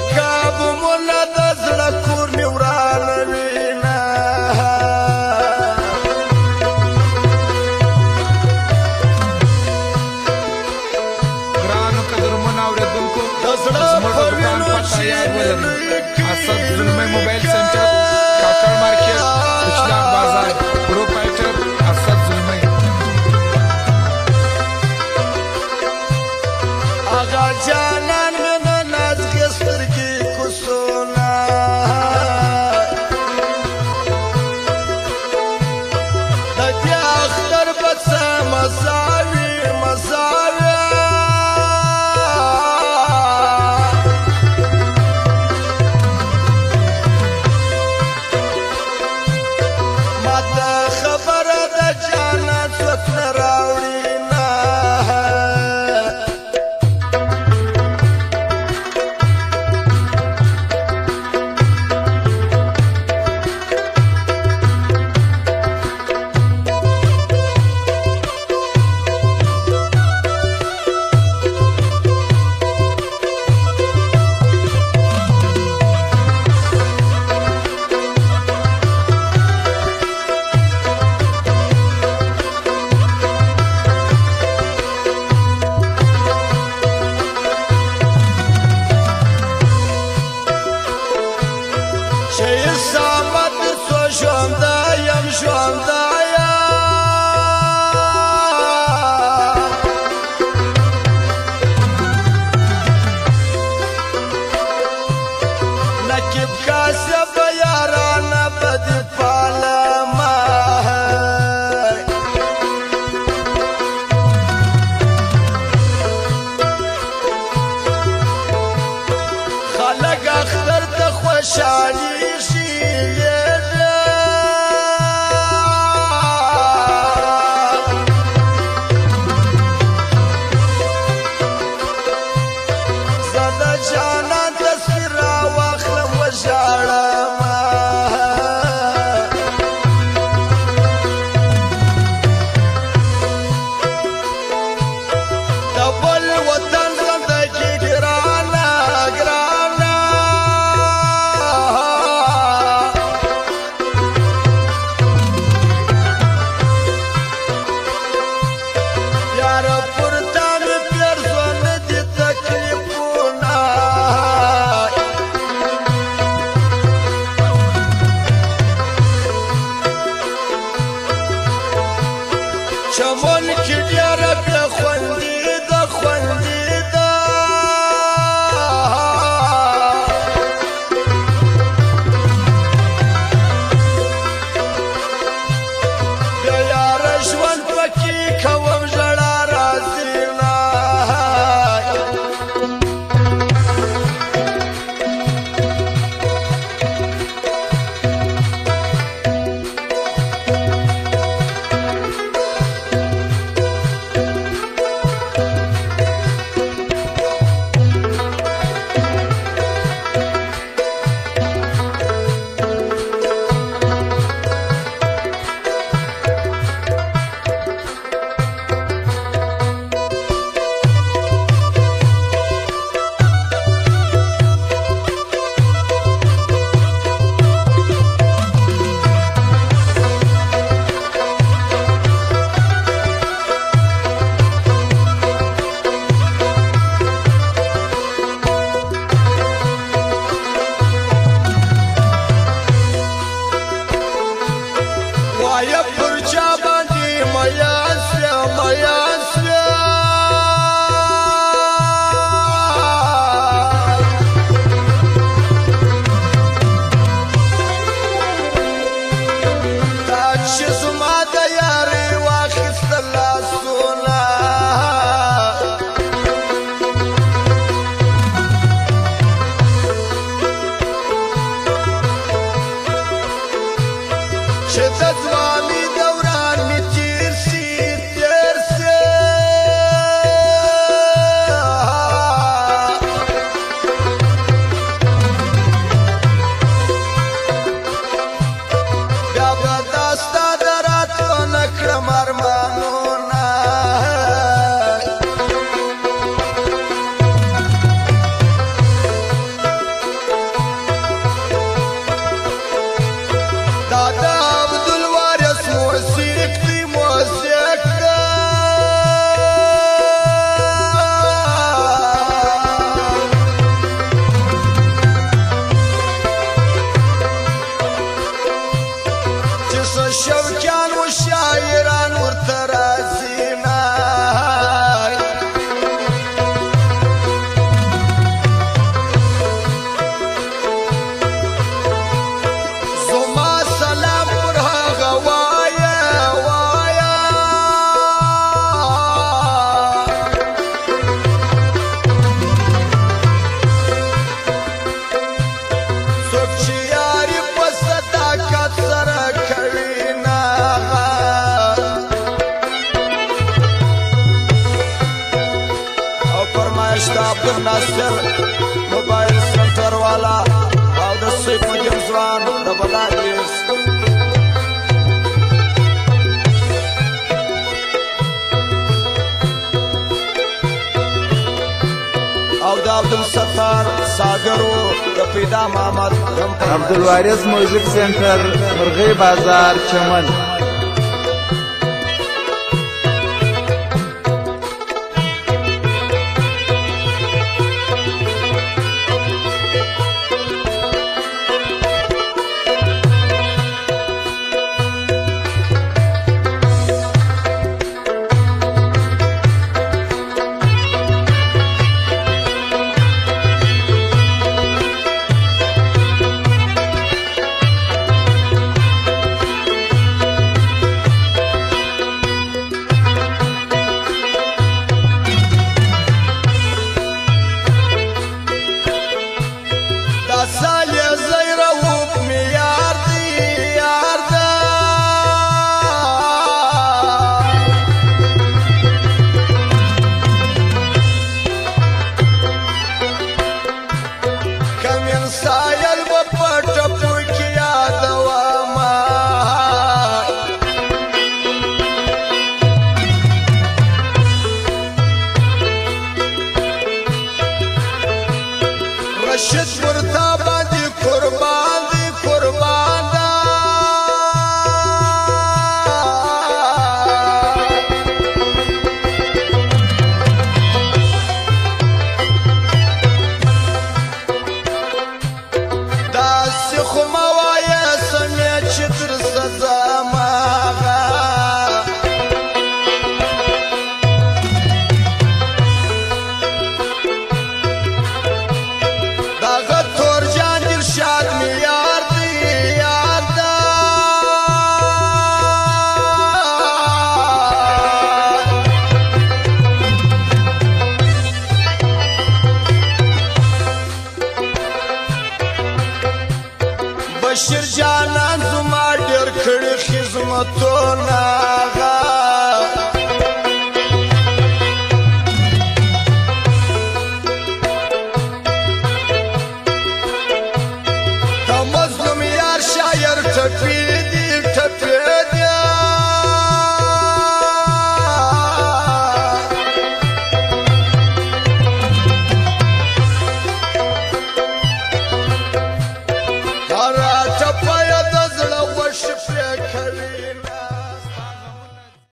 لکه بمونه د زړه کور مې ورانوینه ګرانو قدرمنو اورېدونکو زموږ د دکان پته یاد ولرئ اسد زلمی موبایل سنټر کاکړ مارکیټ کچلاغ بازار پروپرایټر اسد زلمی آغا جانان مې د نازکې سترګې کوڅونه د دې اختر به څه مزاوي مزاوي ماته خبره د جانان څوک نه راوړي نه خلق اختر ته خوشحالي شي فرمایش د عبدالناصر موبایل سنټر والا او د سیف الدین ځوان د بلایس او د عبدالستار ساګرو د پیدا محمد عبدالوارث میوزیک سنټر مرغی بازار چمن رشد ورتا باندې قربان دی قربان دا داسې خو ما وایه سمې چې تر سزا ماغه بشیر جانان زما ډېر کړي خدمتونه